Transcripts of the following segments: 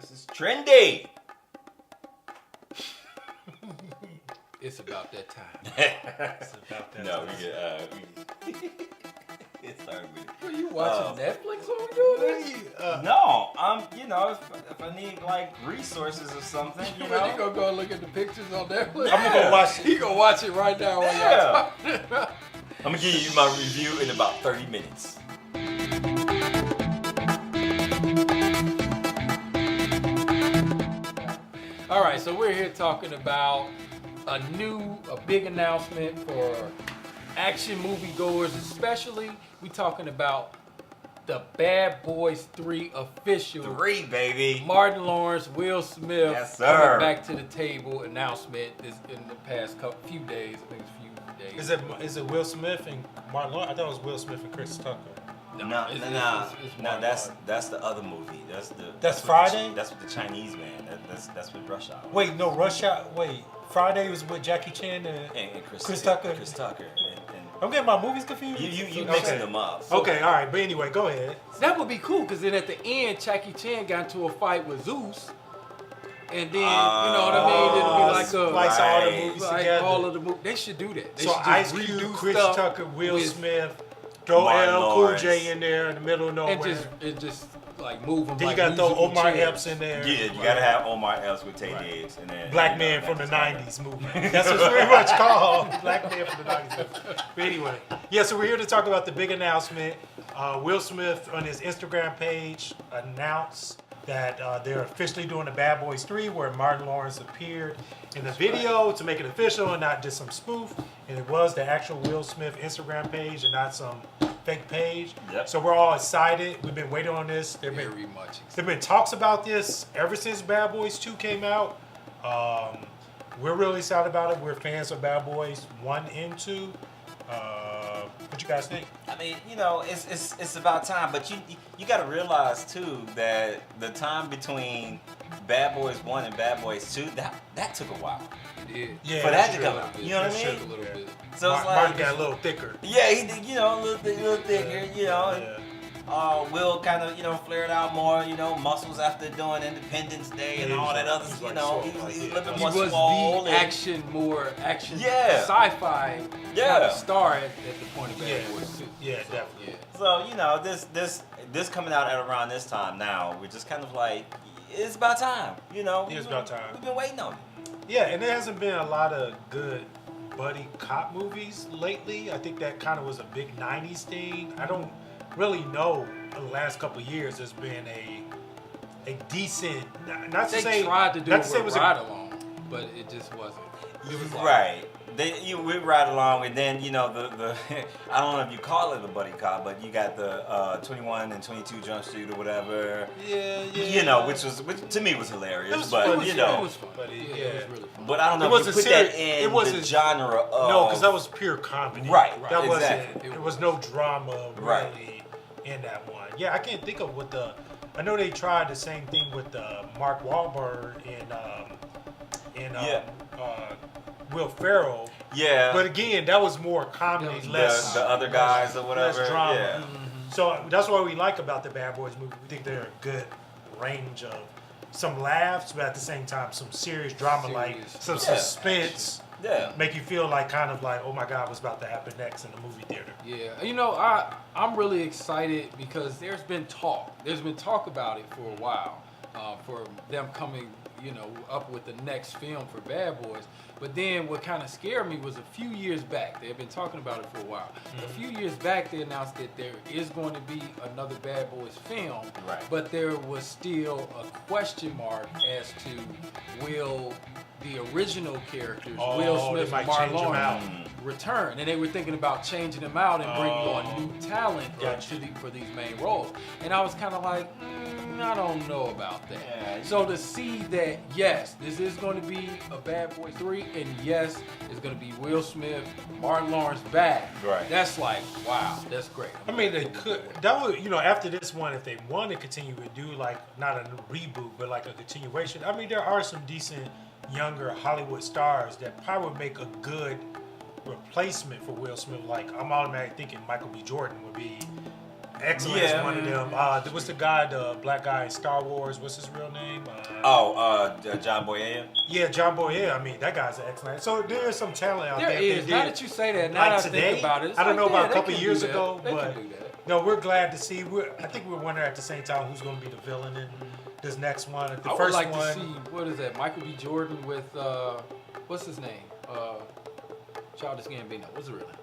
This is trINdy. It's about that time. It's about that. No, we get. It's hard with it. Are you watching Netflix while we're doing this? No, you know, if I need like resources or something, you know. You gonna go and look at the pictures on Netflix? I'm gonna go watch it. He gonna watch it right now while y'all talking. I'm gonna give you my review in about 30 minutes. All right, so we're here talking about a big announcement for action movie goers, especially. We talking about the Bad Boys 3 official. 3, baby. Martin Lawrence, Will Smith, Yes, sir. coming back to the table announcement is in the past few days. I think it's a few days. Is it Will Smith and Martin Lawrence? I thought it was Will Smith and Chris Tucker. No, it's Martin that's the other movie. That's Friday? That's with the Chinese man. That's with Rush Hour. Wait, no, Rush Hour. Wait, Friday was with Jackie Chan And Chris Tucker. Chris Tucker. I'm getting my movies confused. You Okay. mixing them up. Okay, all right, but anyway, go ahead. That would be cool because then at the end, Jackie Chan got into a fight with Zeus, and then you know what I mean. It'll be like Splice all the movies like together. all of the movies. They should do that. They So should just Ice redo Cube, Chris stuff Tucker, Will with- Smith, throw Martin L Cool Lawrence. J in there in the middle of nowhere. and just like move them. Then like you gotta throw musical Omar chairs. Epps in there. Yeah, you gotta have Omar Epps with Tay Diggs, and then Black Man from the '90s movie. That's what it's very much called. Black Man from the '90s movie. But anyway, yeah. So we're here to talk about the big announcement. Will Smith on his Instagram page announced that they're officially doing the Bad Boys 3, where Martin Lawrence appeared in the video to make it official and not just some spoof. And it was the actual Will Smith Instagram page and not some fake page. Yep. So we're all excited. We've been waiting on this. Very much. There've been talks about this ever since Bad Boys 2 came out. We're really excited about it. We're fans of Bad Boys 1 and 2. What you guys think? I mean, you know, it's about time, but you got to realize too that the time between Bad Boys 1 and Bad Boys 2 that took a while. It did. Yeah, For that that's to true. come out, you know what I It mean? shook a little bit. So it's Martin like, got a little thicker. yeah, he did, you know, a little thicker, you know. Yeah. Will kind of, you know, flared out more, you know, muscles after doing Independence Day and Yeah, all that other, he's you like know, swole, he's like, looking yeah. He more was swole. the action Yeah. sci-fi kind Yeah. of star at the point of Bad Yeah. Boys 2. Yeah, definitely. Yeah. So, you know, this coming out at around this time now, we're just kind of like, it's about time, you know. It's about time. We've been waiting on it. Yeah, and there hasn't been a lot of good buddy cop movies lately. I think that kind of was a big 90s thing. I don't really know the last couple of years there's been a decent, not to They say, tried to do not it to say with it was a- Ride Along, but it just wasn't. It was like, Right. We ride along, and then, you know, the I don't know if you call it a buddy cop, but you got the 21 and 22 Jump Street or whatever. Yeah. You know, which to me was hilarious, It was but funny, you It know, was fun. But Yeah, it- it was yeah. really fun. but I don't know It if you wasn't put serious. that It in wasn't- the genre of No, because that was pure comedy. Right, That wasn't. exactly. There was no drama Right. really in that one. Yeah, I can't think of what the. I know they tried the same thing with Mark Wahlberg and Yeah. Will Ferrell. Yeah. But again, that was more comedy, was less the other guys or whatever. less drama. Yeah. So that's what we like about the Bad Boys movie. We think they're a good range of some laughs, but at the same time some serious drama, like Serious. some Yeah. suspense. Yeah. Make you feel like kind of like, oh my God, what's about to happen next in the movie theater? Yeah, you know, I'm really excited because there's been talk. There's been talk about it for a while, for them coming, you know, up with the next film for Bad Boys. But then what kind of scared me was a few years back. They had been talking about it for a while. A few years back, they announced that there is going to be another Bad Boys film. Right. But there was still a question mark as to will the original characters, Oh, Will they Smith might and Martin change 'em Lawrence, out. return, and they were thinking about changing them out and bringing on Oh. new talent Gotcha. for these main roles. And I was kind of like, I don't know about that. Yeah. So to see that, yes, this is going to be a Bad Boys 3, and yes, it's going to be Will Smith, Martin Lawrence back. Right. That's like, wow, that's great. I mean, they could. That would, you know, after this one, if they want to continue to do like not a new reboot, but like a continuation. I mean, there are some decent younger Hollywood stars that probably would make a good replacement for Will Smith. Like I'm automatically thinking Michael B. Jordan would be excellent as one of them. What's the guy, the black guy in Star Wars? What's his real name? John Boyega. Yeah, John Boyega. I mean, that guy's excellent. So there is some talent out there. There is. Now that you say that, now like that I today, think about it, I don't know about a they couple can years do that. ago, They but can do that. no, we're glad to see. I think we're wondering at the same time who's going to be the villain in this next one. The I would first like one, to see, what is that, Michael B. Jordan with, what's his name? Childish Gambino. What's the real name?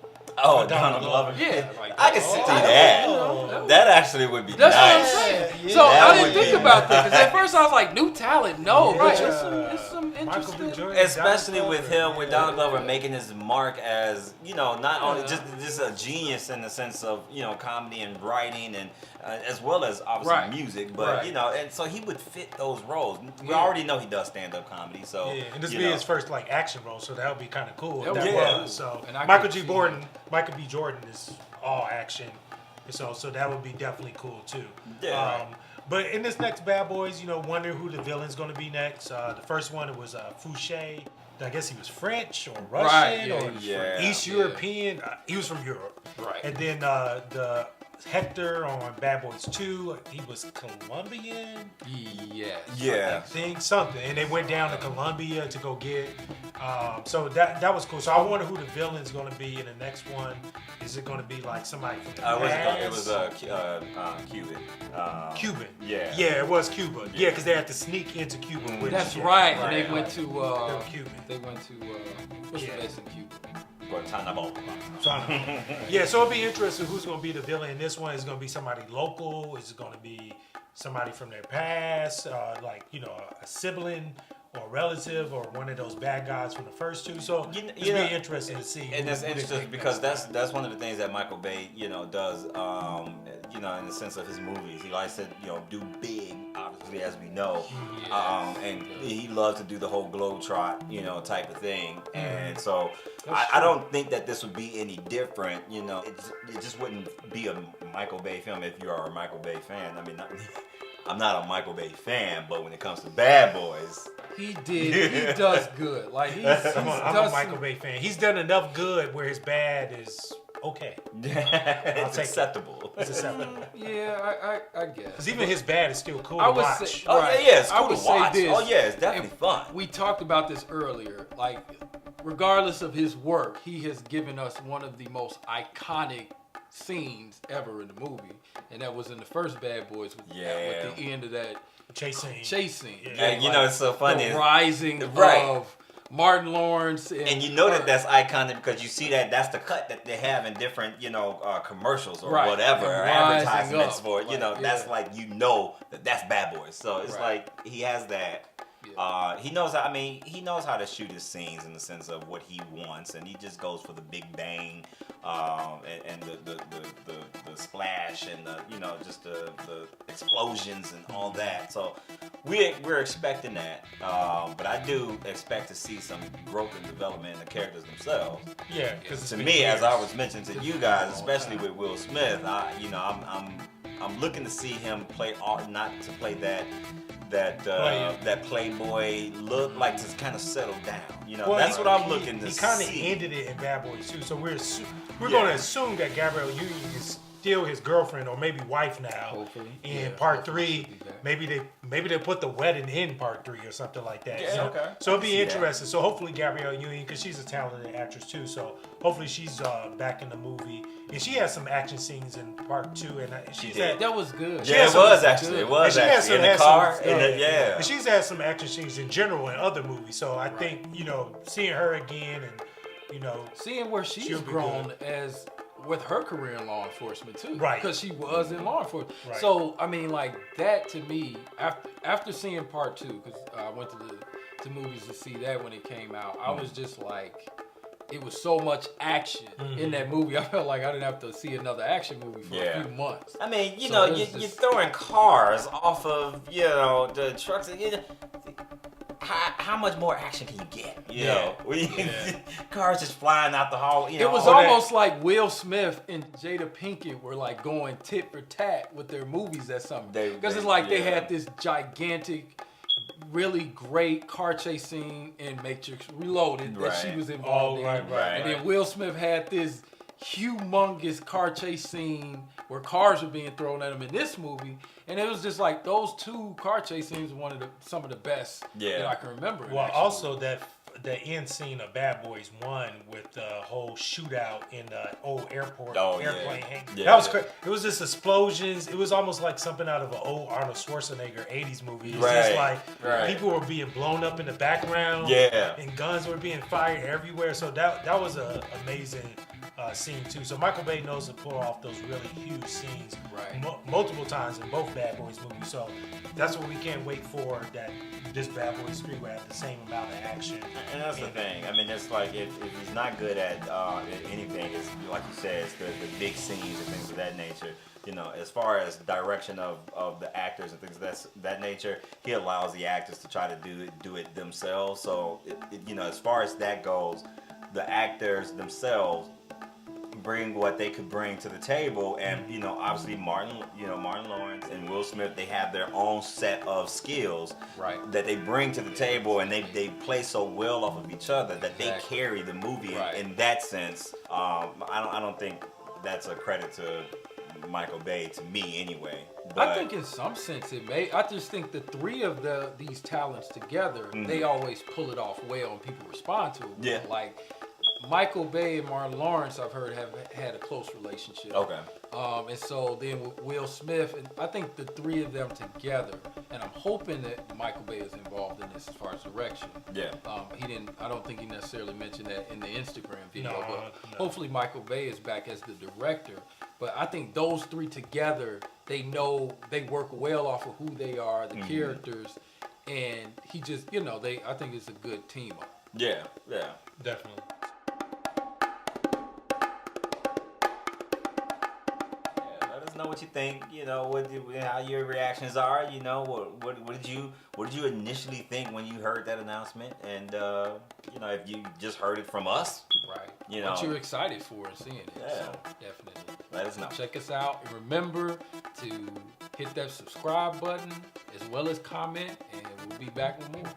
Oh, Donald Glover. Yeah, like I can see that. That actually would be That's nice. what I'm saying. Yeah, So that I didn't would think be about that because at first I was like, new talent, no, Yeah. but it's some Michael B. interesting. Jordan, Especially Donald with Glover. him, with Donald Glover making his mark as, not only Yeah. just a genius in the sense of, comedy and writing and as well as obviously Right. music, but Right. and so he would fit those roles. We Yeah. already know he does stand-up comedy, so Yeah, and this will be his first like action role, so that would be kind of cool. If That that would be was. So And I Michael could G. see Michael B. Jordan is all action, so that would be definitely cool too. Yeah. But in this next Bad Boys, wonder who the villain's going to be next. The first one, it was Fouché. I guess he was French or Russian Right, yeah, or he was French. East Yeah. European. He was from Europe. Right. And then the Hector on Bad Boys 2, he was Colombian. Yes. Yeah. Thing something, and they went down to Colombia to go get. So that was cool. So I wonder who the villain's going to be in the next one. Is it going to be like somebody from the It was past? Cuban. Cuban. Yeah. Yeah, it was Cuba. Yeah, because they had to sneak into Cuba. Which, That's yeah, right. Right. And they went to They were Cuban. what's Yeah. the place in Cuba? Guantanamo. Yeah, so it'll be interesting who's going to be the villain in this one. Is it going to be somebody local? Is it going to be somebody from their past, like a sibling or a relative or one of those bad guys from the first two? So it's be interesting to see. And that's who they interesting pick because next. that's one of the things that Michael Bay, does, in the sense of his movies. He likes to, do big, obviously, as we know. And he loves to do the whole globetrot, type of thing. And so I don't think that this would be any different. It just wouldn't be a Michael Bay film if you are a Michael Bay fan. I mean, I'm not a Michael Bay fan, but when it comes to Bad Boys, He does good. Like I'm a Michael Bay fan. He's done enough good where his bad is okay. it's take it. acceptable. It's acceptable. Yeah, I guess. Because even his bad is still cool I to would watch. say, Oh right. yeah, it's I cool would to say watch. this, Oh yeah, it's definitely and fun. We talked about this earlier. Like, regardless of his work, he has given us one of the most iconic scenes ever in the movie, and that was in the first Bad Boys with the end of that Chase scene. chasing. Yeah. And it's so funny. The rising Right. of Martin Lawrence And you know that's iconic because you see that's the cut that they have in different, commercials or Right. whatever, or And rising advertisements up, for it. like, That's yeah. like, that's Bad Boys. So it's Right. like he has that. Yeah. He knows how to shoot his scenes in the sense of what he wants, and he just goes for the big bang, and the splash and just the explosions and all that. So we're expecting that, but I do expect to see some growth and development in the characters themselves. Yeah, because To me, as I was mentioning to you guys, especially with Will Smith, I'm looking to see him play not to play that playboy look, like to kind of settle down. That's what I'm looking to see. He kind of ended it in Bad Boys 2, so we're Yeah. going to assume that Gabrielle Union is still his girlfriend or maybe wife now. Hopefully. In Yeah, part hopefully 3, she'll be back. maybe they put the wedding in part 3 or something like that. Yeah, okay. So it'll be See that. interesting. So hopefully Gabrielle Union, because she's a talented actress too, so hopefully she's back in the movie. And she has some action scenes in part 2, and she's did. at. That was good. Yeah, has it was some- actually. It And was she has actually in the has car. some- Yeah. And she's had some action scenes in general in other movies. So I think seeing her again and Seeing where she's She'll be grown as with her career in law enforcement too, Right. Because she was in law enforcement. Right. So I mean, like that to me, after seeing part 2, because I went to movies to see that when it came out, I was just like, it was so much action in that movie. I felt like I didn't have to see another action movie for a few months. I mean, So it's you're just- throwing cars off of, the trucks. How much more action can you get? You know, cars just flying out the hall. It was all that. almost like Will Smith and Jada Pinkett were like going tit for tat with their movies that summer. Because it's like they had this gigantic, really great car chase scene in Matrix Reloaded that she was involved in. right. And then Will Smith had this humongous car chase scene where cars were being thrown at him in this movie, and it was just like those 2 car chase scenes were some of the best that I can remember. Well, also the end scene of Bad Boys 1 with the whole shootout in the old airport airplane hangar. That was crazy. It was just explosions. It was almost like something out of an old Arnold Schwarzenegger 80s movie. It was just like people were being blown up in the background. Yeah. And guns were being fired everywhere. So that was an amazing scene too. So Michael Bay knows to pull off those really huge scenes multiple times in both Bad Boys movies. So that's what we can't wait for, that this Bad Boys 3 will have the same amount of action. And that's the thing. I mean, it's like if he's not good at anything, it's like you said, it's the big scenes and things of that nature. You know, as far as direction of the actors and things of that nature, he allows the actors to try to do it themselves. So, you know, as far as that goes, the actors themselves bring what they could bring to the table, and you know, obviously Martin Lawrence and Will Smith, they have their own set of skills that they bring to the table, and they play so well off of each other that they carry the movie in that sense. I don't think that's a credit to Michael Bay, to me anyway. But I think in some sense it may. I just think the 3 of these talents together, they always pull it off well, and people respond to it. Yeah. Like Michael Bay and Martin Lawrence, I've heard, have had a close relationship. Okay. And so then with Will Smith, and I think the 3 of them together, and I'm hoping that Michael Bay is involved in this as far as direction. Yeah. He didn't. I don't think he necessarily mentioned that in the Instagram video, but hopefully Michael Bay is back as the director. But I think those 3 together, they work well off of who they are, the characters, and he just, you know, I think it's a good team up. Yeah. Definitely. Know what you think, you know, how your reactions are, you know, what did you initially think when you heard that announcement, and you know, if you just heard it from us, you know, what you're excited for and seeing it. So definitely let us know. Check us out, and remember to hit that subscribe button as well as comment, and we'll be back with more.